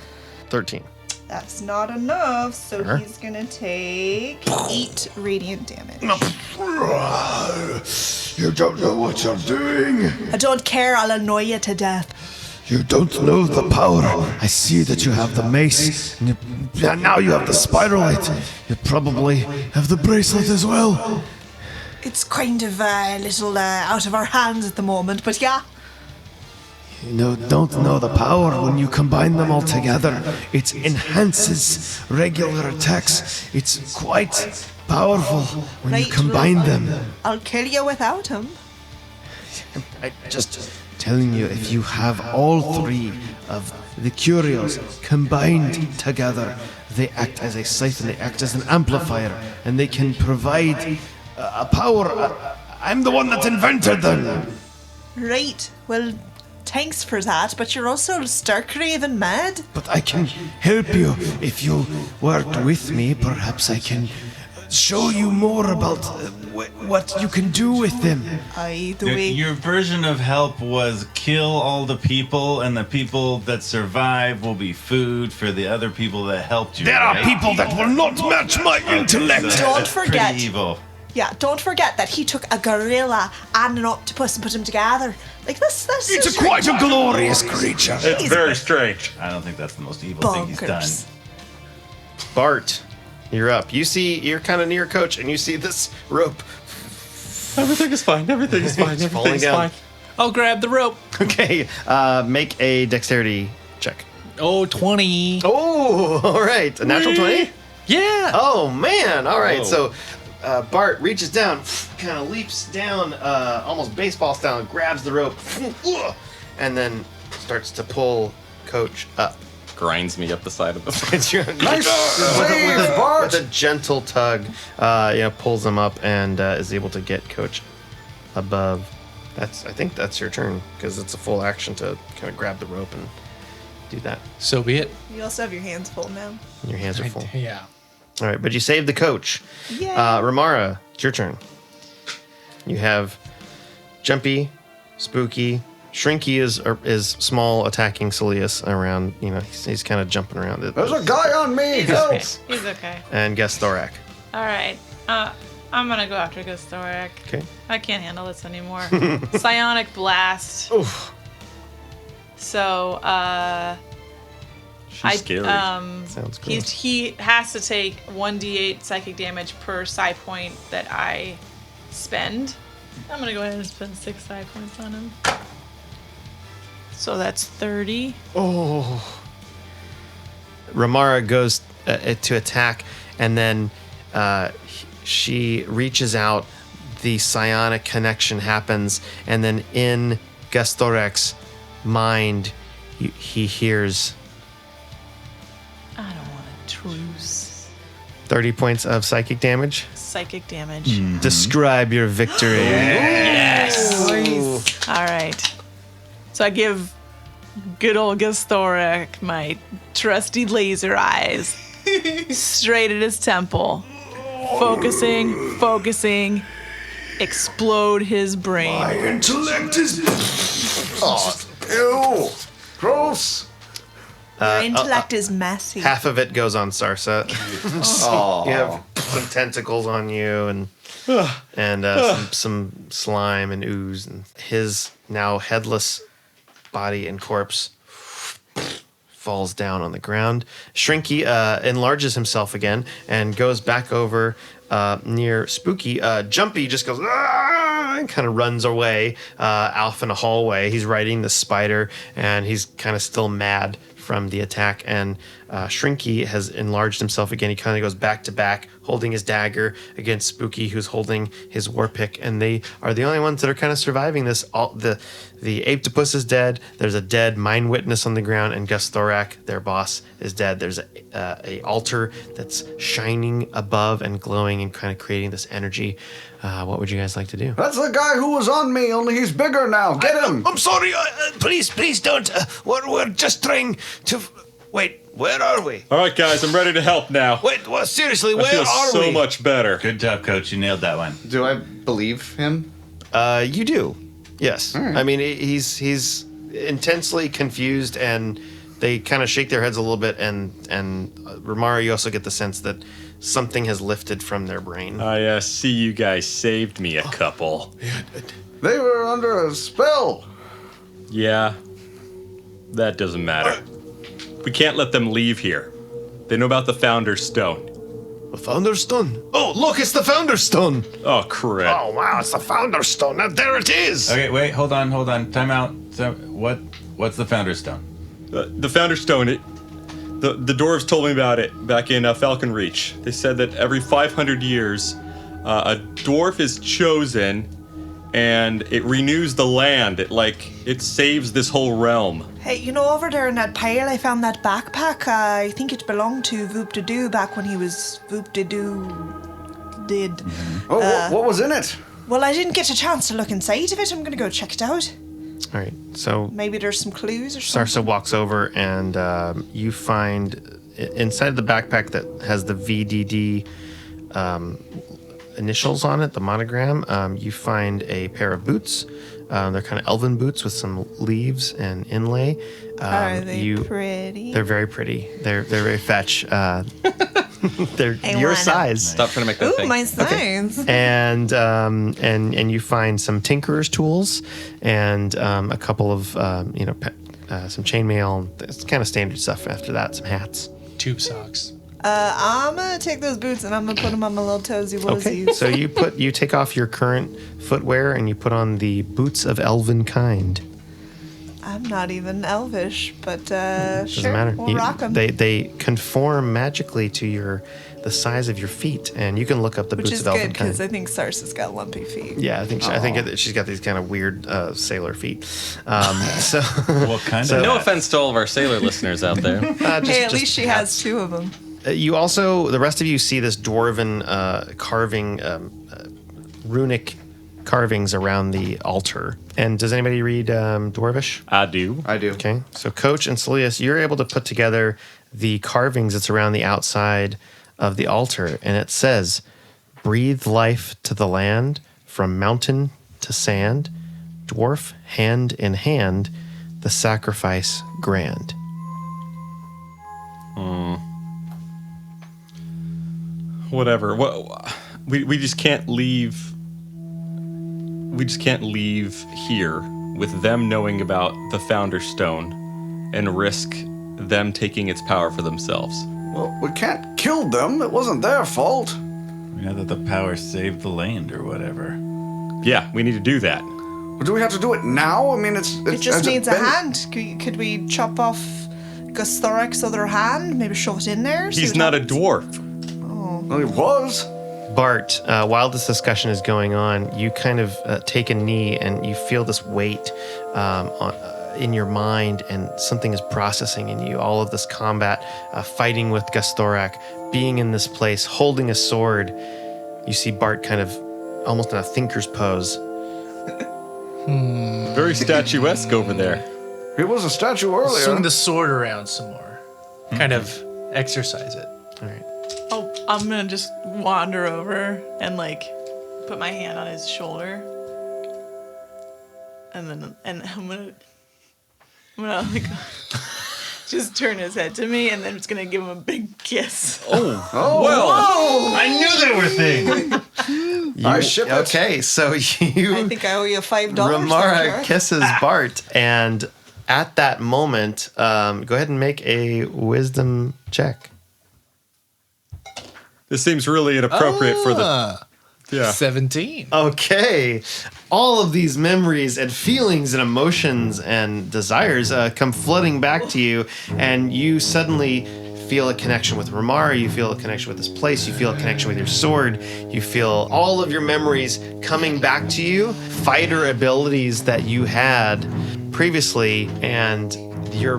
13. That's not enough. So Sure. he's gonna take 8 radiant damage. You don't know what you're doing. I don't care. I'll annoy you to death. You don't know the power. I see that you have the mace, and now you have the spiralite. You probably have the bracelet as well. It's kind of a little out of our hands at the moment, but yeah. You don't know the power when you combine them all together. It enhances regular attacks. It's quite powerful when you Right, combine well, them. I'll kill you without him. I just telling you, if you have all 3 of the curios combined together, they act as a siphon, they act as an amplifier, and they can provide a power. I'm the one that invented them. Right. Well, thanks for that, but you're also stark raving mad. But I can help you if you work with me. Perhaps I can show you more about what you can do with them. Aye, the way. Your version of help was kill all the people, and the people that survive will be food for the other people that helped you. There are right? people that will not match my intellect. Don't That's forget. Pretty evil. Yeah, don't forget that he took a gorilla and an octopus and put them together. Like that's It's just quite a glorious creature. It's very strange. I don't think that's the most evil thing he's done. bonkers. Bart, you're up. You're kind of near Coach, and you see this rope. Everything is fine. Everything is fine. falling Everything's down. fine. I'll grab the rope. Okay, make a dexterity check. Oh, 20. Oh, all right. A natural 20? Yeah. Oh, man. All right. Whoa. So Bart reaches down, kind of leaps down, almost baseball style, and grabs the rope, and then starts to pull Coach up. Grinds me up the side of the. With a gentle tug, pulls him up and is able to get Coach above. I think that's your turn, because it's a full action to kind of grab the rope and do that. So be it. You also have your hands full now. And your hands are full. Yeah. All right, but you saved the Coach. Yay. Remara, it's your turn. You have Jumpy, Spooky, Shrinky is small, attacking Saeleas around. He's kind of jumping around. There's a guy on me! Help! He's okay. And Gussthorak. All right. I'm gonna go after Gussthorak. Okay. I can't handle this anymore. Psionic blast. Oof. So, She's scary. Sounds good. he has to take 1d8 psychic damage per psi point that I spend. I'm gonna go ahead and spend 6 psi points on him. So that's 30. Oh. Remara goes to attack, and then she reaches out. The psionic connection happens, and then in Gussthorak's mind, he hears I don't want a truce. 30 points of psychic damage. Psychic damage. Describe your victory. Yes. All right. So I give good old Gussthorak my trusty laser eyes straight at his temple. Focusing, explode his brain. My intellect is. Ew! Gross! Your intellect is messy. Half of it goes on Sarsa. Oh. You have some tentacles on you, and and some slime and ooze, and his now headless body and corpse falls down on the ground. Shrinky enlarges himself again and goes back over near Spooky. Jumpy just goes and kind of runs away off in a hallway. He's riding the spider, and he's kind of still mad from the attack. And Shrinky has enlarged himself again. He kind of goes back to back, holding his dagger against Spooky, who's holding his war pick. And they are the only ones that are kind of surviving this. The Apetopus is dead. There's a dead Mind Witness on the ground, and Gussthorak, their boss, is dead. There's a altar that's shining above and glowing and kind of creating this energy. What would you guys like to do? That's the guy who was on me, only he's bigger now. Get him! I'm sorry. Please don't. We're just trying to. Wait, where are we? All right, guys, I'm ready to help now. Wait, well, seriously, I where feel are so we? much better. Good job, Coach. You nailed that one. Do I believe him? You do, yes. right. I mean, he's intensely confused, and they kind of shake their heads a little bit. And Remara, you also get the sense that something has lifted from their brain. I see you guys saved me a couple. They were under a spell. Yeah, that doesn't matter. We can't let them leave here. They know about the Founder's Stone. The Founder's Stone. Oh, look, it's the Founder's Stone. Oh, crap. Oh wow, it's the Founder's Stone. Now, there it is. Okay, wait, hold on. Time out. So, what's the Founder's Stone? The Founder's Stone, the dwarves told me about it back in Falcon Reach. They said that every 500 years, a dwarf is chosen, and it renews the land. It saves this whole realm. Hey, over there in that pile, I found that backpack. I think it belonged to Voop-de-Doo back when he was Voop-de-Doo did. Oh, what was in it? Well, I didn't get a chance to look inside of it. I'm going to go check it out. All right, so Maybe there's some clues or something. Sarsa walks over, and you find inside the backpack that has the VDD initials on it, the monogram. You find a pair of boots. They're kind of elven boots with some leaves and inlay. Are they pretty? They're very pretty. They're very fetch. They're I your wanna. size. Stop trying to make that Ooh, thing. my size. And you find some tinkerer's tools and a couple of some chainmail. It's kind of standard stuff. After that, some hats. Tube socks. I'm gonna take those boots and I'm gonna put them on my little toesy woesies. Okay, so you take off your current footwear and you put on the boots of elven kind. I'm not even elvish, but Doesn't sure, matter. we'll rock them. They conform magically to the size of your feet, and you can look up the Which boots is of elven good because kind. I think Sarsa's got lumpy feet. Yeah, I think she's got these kind of weird sailor feet. So What kind of? No offense to all of our sailor listeners out there. Hey, at least she has two of them. You also, the rest of you see this dwarven carving, runic carvings around the altar. And does anybody read Dwarvish? I do. I do. Okay, so Coach and Saeleas, you're able to put together the carvings that's around the outside of the altar, and it says, "Breathe life to the land, from mountain to sand, dwarf hand in hand, the sacrifice grand." Whatever. We just can't leave. We just can't leave here with them knowing about the Founder's Stone and risk them taking its power for themselves. Well, we can't kill them. It wasn't their fault. We know that the power saved the land or whatever. Yeah, we need to do that. But do we have to do it now? I mean, it's It just has needs a been- hand. Could we chop off Gussthorak's other hand? Maybe shove it in there? see He's what not a happens? dwarf. Well, he was. Bart, while this discussion is going on, you kind of take a knee and you feel this weight in your mind, and something is processing in you. All of this combat, fighting with Gussthorak, being in this place, holding a sword. You see Bart kind of almost in a thinker's pose. Very statuesque over there. He was a statue earlier. Swing the sword around some more. Kind of exercise it. All right. Oh, I'm gonna just wander over and put my hand on his shoulder, and I'm gonna just turn his head to me, and then just gonna give him a big kiss. Well, I knew there were things. I ship it. Okay, so I think I owe you $5. Remara Jerik. kisses Bart, and at that moment, go ahead and make a wisdom check. This seems really inappropriate for the. Yeah. 17. Okay. All of these memories and feelings and emotions and desires come flooding back to you, and you suddenly feel a connection with Remara, you feel a connection with this place, you feel a connection with your sword, you feel all of your memories coming back to you, fighter abilities that you had previously, and your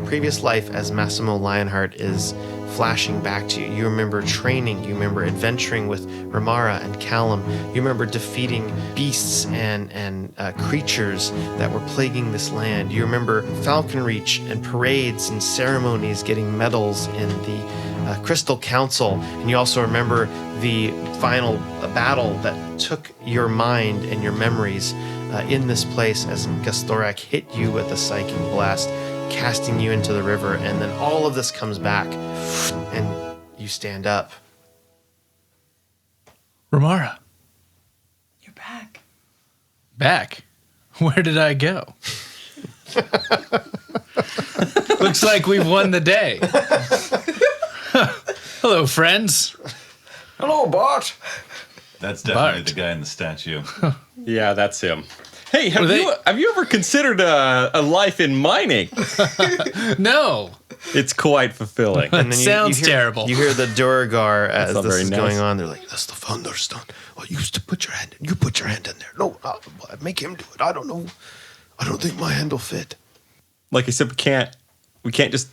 previous life as Massimo Lionheart is flashing back to you. You remember training, you remember adventuring with Remara and Callum, you remember defeating beasts and creatures that were plaguing this land. You remember Falconreach and parades and ceremonies, getting medals in the Crystal Council, and you also remember the final battle that took your mind and your memories in this place as Gussthorak hit you with a psychic blast, casting you into the river, and then all of this comes back, and you stand up. Remara. You're back. Back? Where did I go? Looks like we've won the day. Hello, friends. Hello, Bart. That's definitely Bart. the guy in the statue. Yeah, that's him. Hey, have Were you ever considered a life in mining? No. It's quite fulfilling. And then Sounds hear, terrible. You hear the Duergar as not this very is nice. going on. They're like, "That's the Thunderstone. Oh, you used to put your hand in. You put your hand in there. No, make him do it. I don't know. I don't think my hand will fit." Like I said, we can't just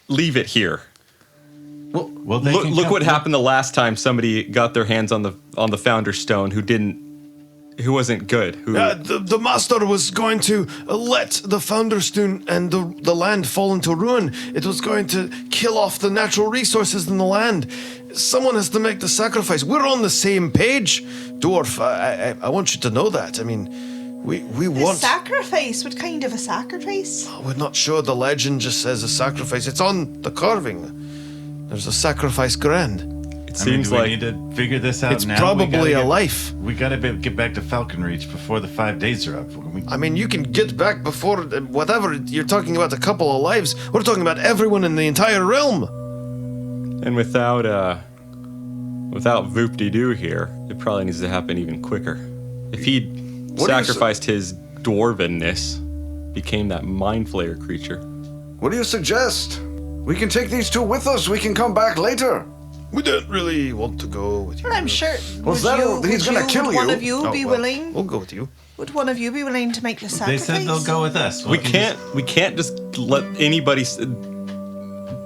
leave it here. Well, they can Look come- what happened the last time somebody got their hands on the Founder's Stone who wasn't good. The master was going to let the Founderstone and the land fall into ruin. It was going to kill off the natural resources in the land. Someone has to make the sacrifice. We're on the same page, Dwarf. I want you to know that. I mean, we A want... sacrifice? What kind of a sacrifice? We're not sure. The legend just says a sacrifice. It's on the carving. There's a sacrifice grand. It I mean, seems do we like need to figure this out It's now? probably a life. We gotta get back to Falconreach before the 5 days are up. I mean, you can get back before whatever. You're talking about a couple of lives. We're talking about everyone in the entire realm. and without Voop-de-Doo here, it probably needs to happen even quicker. If he'd What do you sacrificed his dwarvenness, became that Mind Flayer creature. What do you suggest? We can take these two with us. We can come back later. We don't really want to go with you. But I'm sure. Was would that you, he's would gonna kill would one you? of you Oh, be well, willing? We'll go with you. Would one of you be willing to make the They sacrifice? said they'll go with us. We can't just let anybody.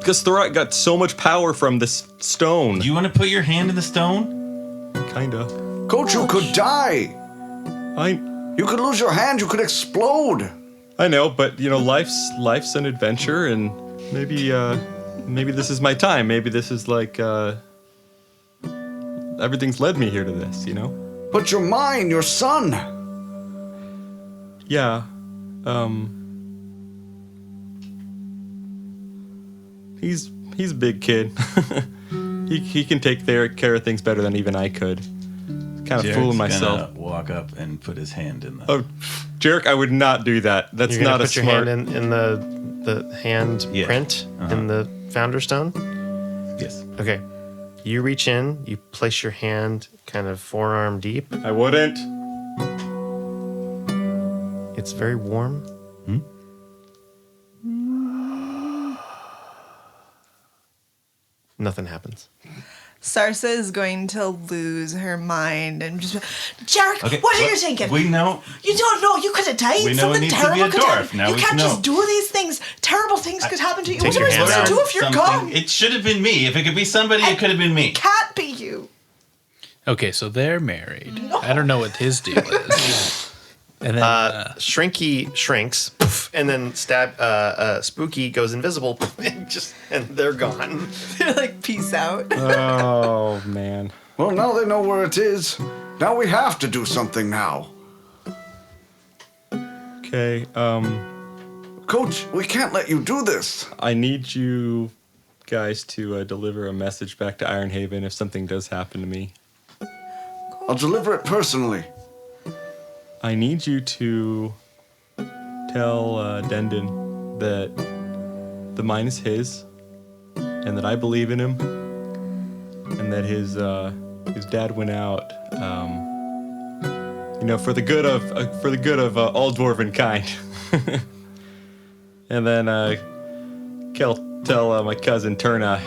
Gussthorak got so much power from this stone. Do you want to put your hand in the stone? Kinda. Coach, you could die. You could lose your hand. You could explode. I know, but life's an adventure, and maybe this is my time. Maybe this is like everything's led me here to this. But you're mine. Your son. Yeah. He's a big kid. he can take care of things better than even I could. Kind of fooling myself. Gonna walk up and put his hand in the. Oh, Jerik, I would not do that. That's You're not gonna a put your smart. hand in the hand Yeah. print in the Founder Stone. Yes. Okay. You reach in. You place your hand kind of forearm deep. I wouldn't. It's very warm. Nothing happens. Sarsa is going to lose her mind and just. Jerik, Okay, what are you look, thinking? We know. You don't know. You could have died. We know it Something needs to be terrible a could dwarf. happen. Now You we can't know. just do these things. Terrible things could happen to you. Take What am your I hand supposed to out. do if you're gone? It should have been me. If it could be somebody, it could have been me. Can't be you. Okay, so they're married. I don't know what his deal is. And then Shrinky shrinks, poof, and then Spooky goes invisible, poof, and they're gone. They're like, peace out. Oh man. Well, now they know where it is. Now we have to do something now. Okay. Coach, we can't let you do this. I need you guys to deliver a message back to Ironhaven if something does happen to me. Of I'll deliver it personally. I need you to tell Dendon that the mine is his, and that I believe in him, and that his dad went out, for the good of all dwarven kind. And then tell my cousin Turna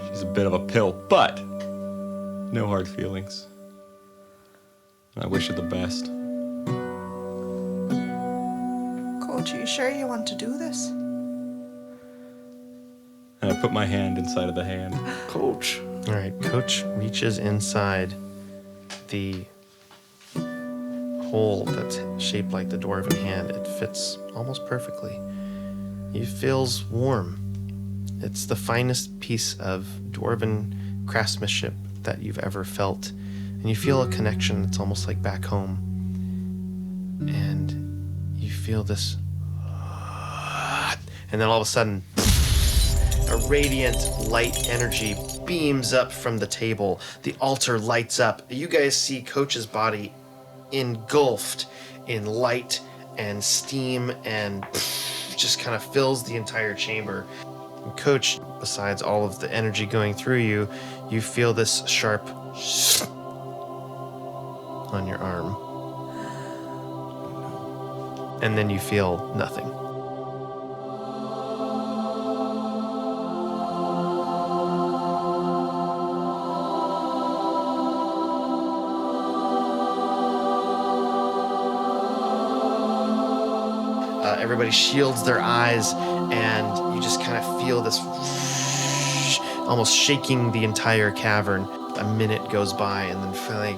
she's a bit of a pill, but no hard feelings. I wish her the best. Coach, are you sure you want to do this? And I put my hand inside of the hand. Coach. All right, Coach reaches inside the hole that's shaped like the dwarven hand. It fits almost perfectly. It feels warm. It's the finest piece of dwarven craftsmanship that you've ever felt. And you feel a connection. It's almost like back home. And you feel this. And then all of a sudden, a radiant light energy beams up from the table. The altar lights up. You guys see Coach's body engulfed in light and steam and just kind of fills the entire chamber. And Coach, besides all of the energy going through you, you feel this sharp on your arm. And then you feel nothing. Everybody shields their eyes, and you just kind of feel this almost shaking the entire cavern. A minute goes by, and then finally...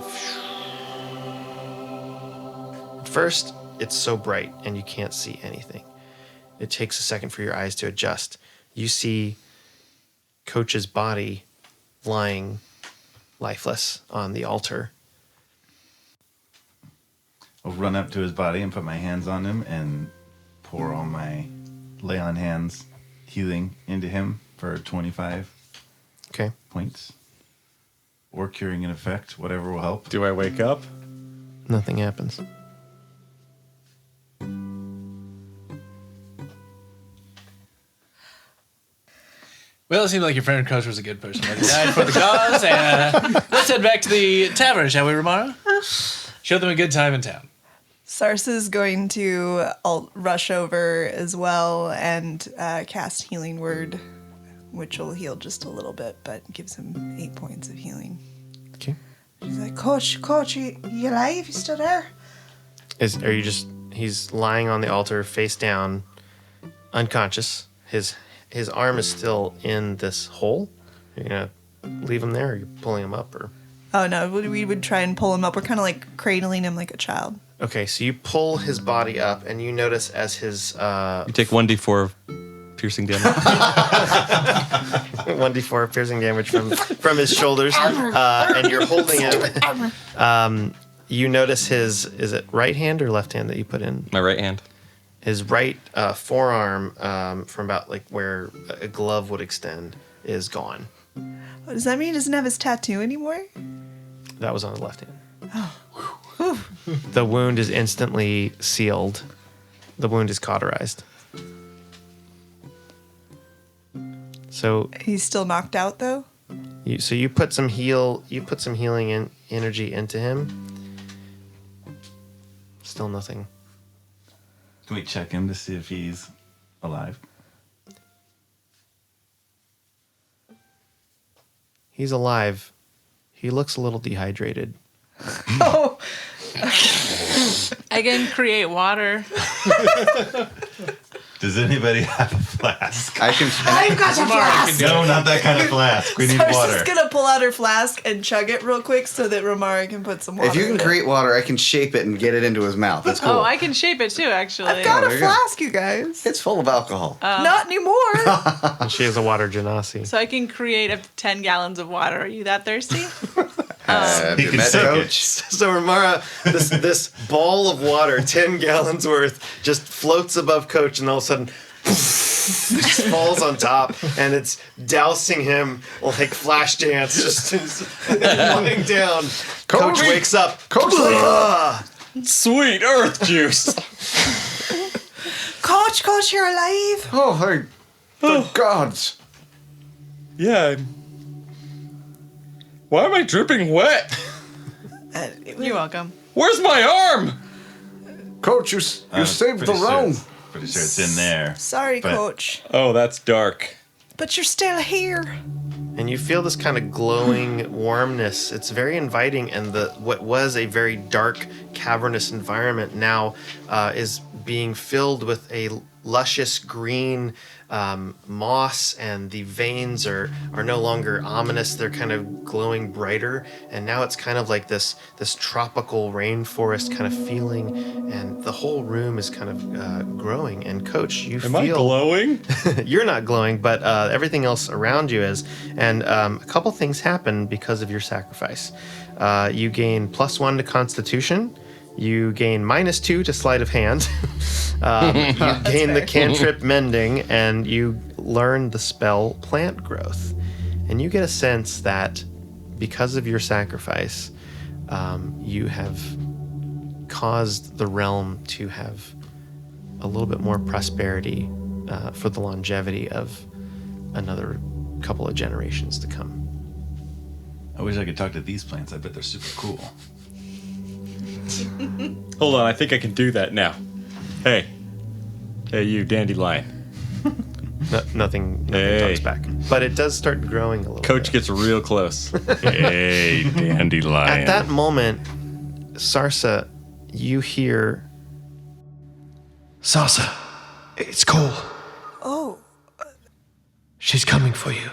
At first, it's so bright, and you can't see anything. It takes a second for your eyes to adjust. You see Coach's body lying lifeless on the altar. I'll run up to his body and put my hands on him and pour all my lay on hands healing into him for 25 points. Or curing in effect, whatever will help. Do I wake up? Nothing happens. Well, it seemed like your friend Coach was a good person. He died for the cause, and let's head back to the tavern, shall we, Remara? Show them a good time in town. Sarsa's going to rush over as well and cast Healing Word, which will heal just a little bit, but gives him 8 points of healing. Okay. She's like, Coach, you alive? You still there? He's lying on the altar, face down, unconscious. His arm is still in this hole. You're going to leave him there, or you're pulling him up, or... Oh, no, we would try and pull him up. We're kind of like cradling him like a child. Okay, so you pull his body up, and you notice as his... You take 1d4 piercing damage. 1d4 piercing damage from his shoulders, and you're holding him. You notice his... Is it right hand or left hand that you put in? My right hand. His right forearm, from about like where a glove would extend, is gone. Oh, does that mean he doesn't have his tattoo anymore? That was on the left hand. Oh. The wound is instantly sealed. The wound is cauterized. So he's still knocked out though. You put some healing energy into him. Still nothing. Can we check him to see if he's alive? He's alive. He looks a little dehydrated. Oh. I can create water. Does anybody have a flask? I've got a flask. No, not that kind of flask. We need Sarsa's water. just gonna pull out her flask and chug it real quick so that Remara can put some water. If you can in create water, I can shape it and get it into his mouth. That's cool. Oh, I can shape it too, actually. I've got a there you go. flask, you guys. It's full of alcohol. Not anymore. And she has a water genasi. So I can create up to 10 gallons of water. Are you that thirsty? Have you met Coach? So Remara, this ball of water, 10 gallons worth, just floats above Coach, and all of a sudden, just falls on top, and it's dousing him like flash dance, just lying down. Coach wakes up. Coach, Sweet earth juice. Coach, you're alive. oh, thank the gods. Yeah. Why am I dripping wet? You're welcome. Where's my arm? Coach, you saved the realm. Pretty sure it's in there. Sorry, But- Coach. Oh, that's dark. But you're still here. And you feel this kind of glowing warmness. It's very inviting, and what was a very dark, cavernous environment now is being filled with a luscious green moss, and the veins are no longer ominous. They're kind of glowing brighter, and now it's kind of like this tropical rainforest kind of feeling, and the whole room is kind of growing. And Coach, you Am feel I glowing? you're not glowing, but everything else around you is. And a couple things happen because of your sacrifice. You gain +1 to Constitution. You gain -2 to Sleight of Hand. You gain the cantrip Mending, and you learn the spell Plant Growth. And you get a sense that because of your sacrifice, you have caused the realm to have a little bit more prosperity for the longevity of another couple of generations to come. I wish I could talk to these plants. I bet they're super cool. Hold on, I think I can do that now. Hey, you, dandelion. Nothing Hey. talks back. But it does start growing a little Coach bit. gets real close. Hey, dandelion. At that moment, Sarsa, you hear, Sarsa, it's Cole. Oh, She's coming for you.